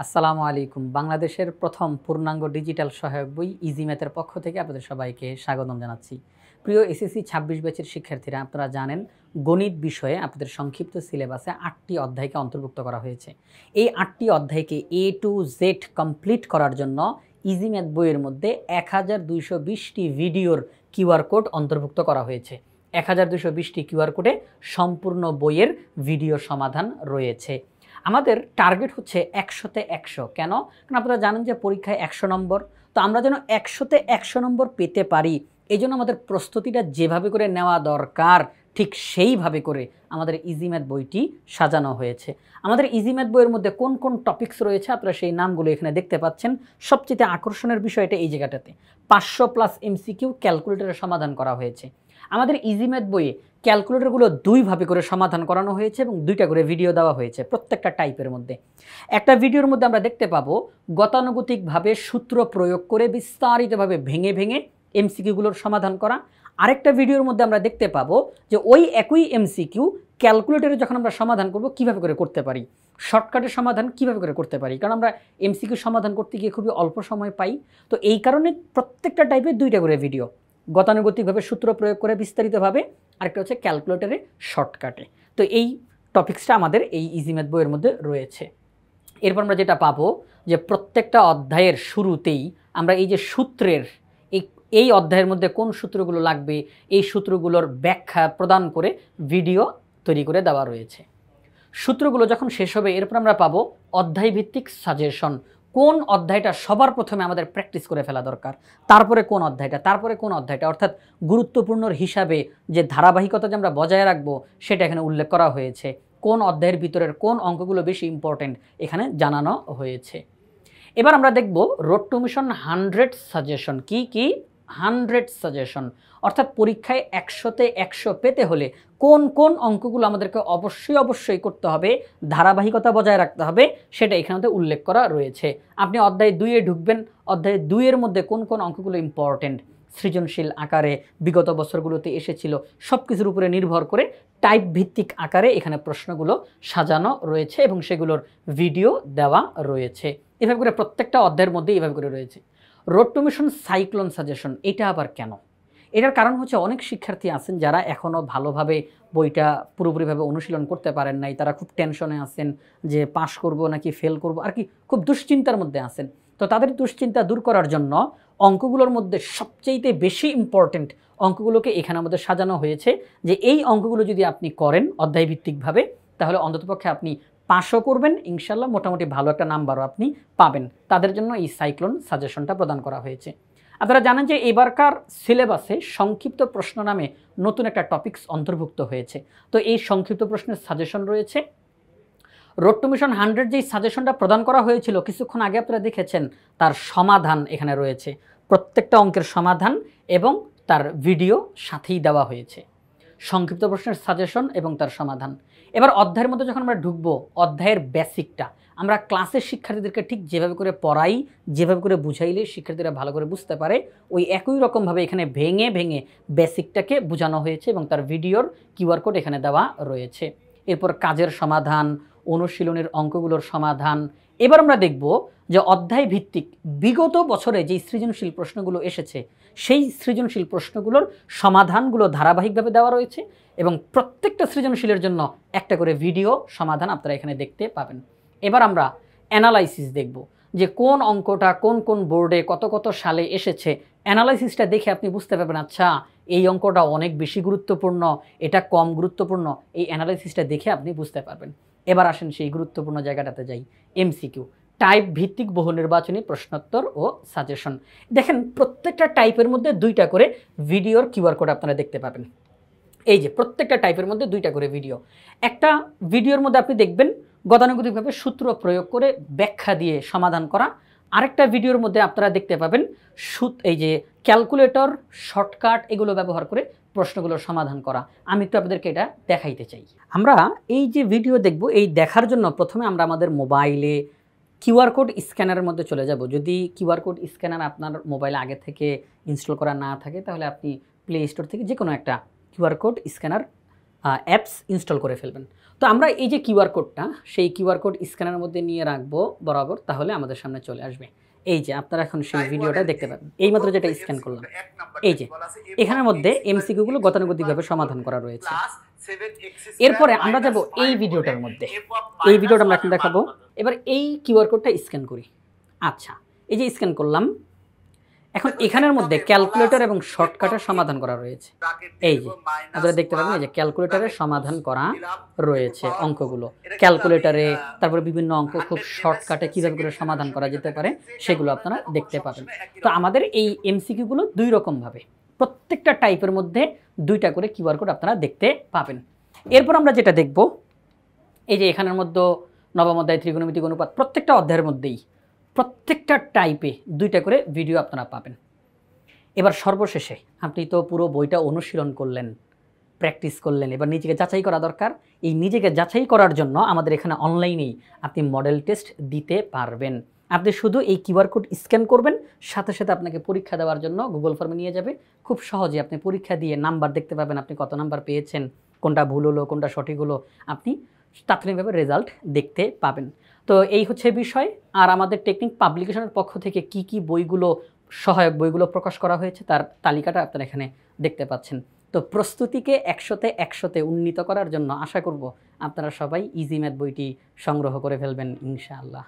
আসসালামু আলাইকুম। বাংলাদেশের প্রথম পূর্ণাঙ্গ ডিজিটাল সহায়ক বই ইজি ম্যাথের পক্ষ থেকে আপনাদের সবাইকে স্বাগতম জানাচ্ছি। প্রিয় এসএসসি ২৬ ব্যাচের শিক্ষার্থীরা, আপনারা জানেন গণিত বিষয়ে আপনাদের সংক্ষিপ্ত সিলেবাসে ৮টি অধ্যায়কে অন্তর্ভুক্ত করা হয়েছে। এই ৮টি অধ্যায়কে A to Z কমপ্লিট করার জন্য ইজি ম্যাথ বইয়ের মধ্যে ১২২০টি ভিডিওর কিউআর কোড অন্তর্ভুক্ত করা হয়েছে। ১২২০টি কিউআর কোডে সম্পূর্ণ বইয়ের ভিডিও সমাধান রয়েছে। আমাদের টার্গেট হচ্ছে ১০০তে ১০০। কেন? কারণ আপনারা জানেন যে পরীক্ষায় ১০০ নম্বর। তো আমরা যেন ১০০তে ১০০ নম্বর পেতে পারি, এই জন্য আমাদের প্রস্তুতিটা যেভাবে করে নেওয়া দরকার ঠিক সেইভাবে করে আমাদের ইজি ম্যাথ বইটি সাজানো হয়েছে। আমাদের ইজি ম্যাথ বইয়ের মধ্যে কোন কোন টপিকস রয়েছে আপনারা সেই নামগুলো এখানে দেখতে পাচ্ছেন। সবচেয়ে আকর্ষণের বিষয়টা এই জায়গাটাতে ৫০০+ এমসিকিউ ক্যালকুলেটরের সমাধান করা হয়েছে। আমাদের ইজি ম্যাথ বইয়ে ক্যালকুলেটরগুলো দুইভাবে করে সমাধান করানো হয়েছে এবং দুইটা করে ভিডিও দেওয়া হয়েছে প্রত্যেকটা টাইপের মধ্যে। একটা ভিডিওর মধ্যে আমরা দেখতে পাবো গতানুগতিকভাবে সূত্র প্রয়োগ করে বিস্তারিতভাবে ভেঙে ভেঙে এমসিকিউগুলোর সমাধান করা। আরেকটা ভিডিওর মধ্যে আমরা দেখতে পাবো যে ওই একই এমসিকিউ ক্যালকুলেটরে যখন আমরা সমাধান করব কীভাবে করে করতে পারি, শর্টকাটের সমাধান কীভাবে করে করতে পারি, কারণ আমরা এমসিকিউ সমাধান করতে গিয়ে খুবই অল্প সময় পাই। তো এই কারণে প্রত্যেকটা টাইপের দুইটা করে ভিডিও, গতানুগতিকভাবে সূত্র প্রয়োগ করে বিস্তারিতভাবে, আরেকটা হচ্ছে ক্যালকুলেটরে শর্টকাটে। তো এই টপিক্সটা আমাদের এই ইজি ম্যাথ বইয়ের মধ্যে রয়েছে। এরপর আমরা যেটা পাবো যে প্রত্যেকটা অধ্যায়ের শুরুতেই আমরা এই যে সূত্রের এই অধ্যায়ের মধ্যে কোন সূত্রগুলো লাগবে এই সূত্রগুলোর ব্যাখ্যা প্রদান করে ভিডিও তৈরি করে দেওয়া রয়েছে। সূত্রগুলো যখন শেষ হবে এরপর আমরা পাবো অধ্যায়ভিত্তিক সাজেশন। কোন অধ্যায়টা সবার প্রথমে আমাদের প্র্যাকটিস করে ফেলা দরকার, তারপরে কোন অধ্যায়টা, অর্থাৎ গুরুত্বপূর্ণর হিসাবে যে ধারাবাহিকতা যে আমরা বজায় রাখবো সেটা এখানে উল্লেখ করা হয়েছে। কোন অধ্যায়ের ভিতরের কোন অঙ্কগুলো বেশি ইম্পর্টেন্ট এখানে জানানো হয়েছে। এবার আমরা দেখব রোড টু মিশন 100 সাজেশন। কি 100 সাজেশন, অর্থাৎ পরীক্ষায় ১০০তে ১০০ পেতে হলে কোন কোন অঙ্কগুলো আমাদেরকে অবশ্যই করতে হবে, ধারাবাহিকতা বজায় রাখতে হবে, সেটা এখানে উল্লেখ করা রয়েছে। আপনি অধ্যায় ২-এ ঢুকবেন, অধ্যায় ২-এর মধ্যে কোন কোন অঙ্কগুলো ইম্পর্টেন্ট, সৃজনশীল আকারে বিগত বছরগুলোতে এসেছিল, সব কিছুর উপরে নির্ভর করে টাইপ ভিত্তিক আকারে এখানে প্রশ্নগুলো সাজানো রয়েছে এবং সেগুলোর ভিডিও দেওয়া রয়েছে। এভাবে করে প্রত্যেকটা অধ্যায়ের মধ্যে এভাবে করে রয়েছে। Road two mission cyclone suggestion, এটা আবার কেন? এটার কারণ হচ্ছে অনেক শিক্ষার্থী আছেন যারা এখনও ভালোভাবে বইটা পুরোপুরিভাবে অনুশীলন করতে পারেন নাই, তারা খুব টেনশনে আছেন যে পাস করব নাকি ফেল করব, আর কি খুব দুশ্চিন্তার মধ্যে আছেন। তো তাদের দুশ্চিন্তা দূর করার জন্য অঙ্কগুলোর মধ্যে সবচেয়ে বেশি ইম্পর্টেন্ট অঙ্কগুলোকে এখানে আমাদের সাজানো হয়েছে যে এই অঙ্কগুলো যদি আপনি করেন অধ্যায়ভিত্তিকভাবে তাহলে অন্ততপক্ষে আপনি পাসও করবেন, ইনশাল্লাহ মোটামুটি ভালো একটা নাম্বারও আপনি পাবেন। তাদের জন্য এই সাইক্লোন সাজেশনটা প্রদান করা হয়েছে। আপনারা জানেন যে এবারকার সিলেবাসে সংক্ষিপ্ত প্রশ্ন নামে নতুন একটা টপিকস অন্তর্ভুক্ত হয়েছে। তো এই সংক্ষিপ্ত প্রশ্নের সাজেশন রয়েছে। রোড টু মিশন 100 যেই সাজেশনটা প্রদান করা হয়েছিল কিছুক্ষণ আগে আপনারা দেখেছেন, তার সমাধান এখানে রয়েছে। প্রত্যেকটা অঙ্কের সমাধান এবং তার ভিডিও সাথেই দেওয়া হয়েছে। সংক্ষিপ্ত প্রশ্নের সাজেশন এবং তার সমাধান। এবার অধ্যায়ের মধ্যে যখন আমরা ঢুকবো, অধ্যায়ের বেসিকটা আমরা ক্লাসের শিক্ষার্থীদেরকে ঠিক যেভাবে করে পড়াই, যেভাবে করে বুঝাইলে শিক্ষার্থীরা ভালো করে বুঝতে পারে, ওই একই রকমভাবে এখানে ভেঙে ভেঙে বেসিকটাকে বোঝানো হয়েছে এবং তার ভিডিওর কিউআর কোড এখানে দেওয়া রয়েছে। এরপর কাজের সমাধান, অনুশীলনের অঙ্কগুলোর সমাধান। এবার আমরা দেখব যে অধ্যায় ভিত্তিক বিগত বছরে যেই সৃজনশীল প্রশ্নগুলো এসেছে সেই সৃজনশীল প্রশ্নগুলোর সমাধানগুলো ধারাবাহিকভাবে দেওয়া রয়েছে এবং প্রত্যেকটা সৃজনশীলের জন্য একটা করে ভিডিও সমাধান আপনারা এখানে দেখতে পাবেন। এবার আমরা অ্যানালাইসিস দেখব যে কোন অঙ্কটা কোন কোন বোর্ডে কত কত সালে এসেছে। অ্যানালাইসিসটা দেখে আপনি বুঝতে পারবেন আচ্ছা এই অঙ্কটা অনেক বেশি গুরুত্বপূর্ণ, এটা কম গুরুত্বপূর্ণ। এই অ্যানালাইসিসটা দেখে আপনি বুঝতে পারবেন। এবার আসেন সেই গুরুত্বপূর্ণ জায়গাটাতে যাই, এমসিকিউ টাইপ ভিত্তিক বহু নির্বাচনী প্রশ্নোত্তর ও সাজেশন। দেখেন প্রত্যেকটা টাইপের মধ্যে দুইটা করে ভিডিওর কিউআর কোড আপনারা দেখতে পাবেন। এই যে প্রত্যেকটা টাইপের মধ্যে দুইটা করে ভিডিও। একটা ভিডিওর মধ্যে আপনি দেখবেন গতানুগতিকভাবে সূত্র প্রয়োগ করে ব্যাখ্যা দিয়ে সমাধান করা। আরেকটা ভিডিওর মধ্যে আপনারা দেখতে পাবেন এই যে ক্যালকুলেটর, শর্টকাট এগুলো ব্যবহার করে প্রশ্নগুলোর সমাধান করা। আমি একটু আপনাদেরকে এটা দেখাইতে চাই। আমরা এই যে ভিডিও দেখব, এই দেখার জন্য প্রথমে আমরা আমাদের মোবাইলে কিউআর কোড স্ক্যানারের মধ্যে চলে যাব। যদি কিউআর কোড স্ক্যানার আপনার মোবাইলে আগে থেকে ইনস্টল করা না থাকে তাহলে আপনি প্লে স্টোর থেকে যে কোনো একটা QR code scanner apps install করে ফেলবেন। তো আমরা এই যে কিউআর কোডটা, সেই কিউআর কোড স্ক্যানের মধ্যে নিয়ে রাখবো বরাবর, তাহলে আমাদের সামনে চলে আসবে। এই যে আপনারা এখন সেই ভিডিওটা দেখতে পাবেন, এইমাত্র যেটা স্ক্যান করলাম। এই যে এখানের মধ্যে এমসিকিউগুলো গতানুগতিকভাবে সমাধান করা রয়েছে। এরপরে আমরা যাব এই ভিডিওটার মধ্যে, এই ভিডিওটা আমরা এখন দেখাবো। এবার এই কিউআর কোডটা স্ক্যান করি। আচ্ছা, এই যে স্ক্যান করলাম, এখন এখানের মধ্যে ক্যালকুলেটর এবং শর্টকাটের সমাধান করা রয়েছে। এই যে আপনারা দেখতে পাবেন, এই যে ক্যালকুলেটরের সমাধান করা রয়েছে অঙ্কগুলো। ক্যালকুলেটরে তারপরে বিভিন্ন অঙ্ক খুব শর্টকাটে কীভাবে করে সমাধান করা যেতে পারে সেগুলো আপনারা দেখতে পাবেন। তো আমাদের এই এমসিকিউগুলো দুই রকমভাবে, প্রত্যেকটা টাইপের মধ্যে দুইটা করে কিউআর কোড আপনারা দেখতে পাবেন। এরপর আমরা যেটা দেখব, এই যে এখানের মধ্যে নবম অধ্যায় ত্রিকোণমিতিক অনুপাত, প্রত্যেকটা অধ্যায়ের মধ্যেই প্রত্যেকটা টাইপে দুইটা করে ভিডিও আপনারা পাবেন। এবার সর্বশেষে আপনি তো পুরো বইটা অনুশীলন করলেন, প্র্যাকটিস করলেন, এবার নিজেকে যাচাই করা দরকার। এই নিজেকে যাচাই করার জন্য আমাদের এখানে অনলাইনেই আপনি মডেল টেস্ট দিতে পারবেন। আপনি শুধু এই কিউআর কোড স্ক্যান করবেন, সাথে সাথে আপনাকে পরীক্ষা দেওয়ার জন্য গুগল ফর্মে নিয়ে যাবে। খুব সহজে আপনি পরীক্ষা দিয়ে নাম্বার দেখতে পাবেন, আপনি কত নাম্বার পেয়েছেন, কোনটা ভুল হলো কোনটা সঠিক হলো, আপনি তাৎক্ষণিকভাবে রেজাল্ট দেখতে পাবেন। তো এই হচ্ছে বিষয়। আর আমাদের টেকনিক পাবলিকেশনের পক্ষ থেকে কি কি বইগুলো, সহায়ক বইগুলো প্রকাশ করা হয়েছে তার তালিকাটা আপনারা এখানে দেখতে পাচ্ছেন। তো প্রস্তুতিকে 100তে উন্নীত করার জন্য আশা করব আপনারা সবাই ইজি ম্যাথ বইটি সংগ্রহ করে ফেলবেন ইনশাআল্লাহ।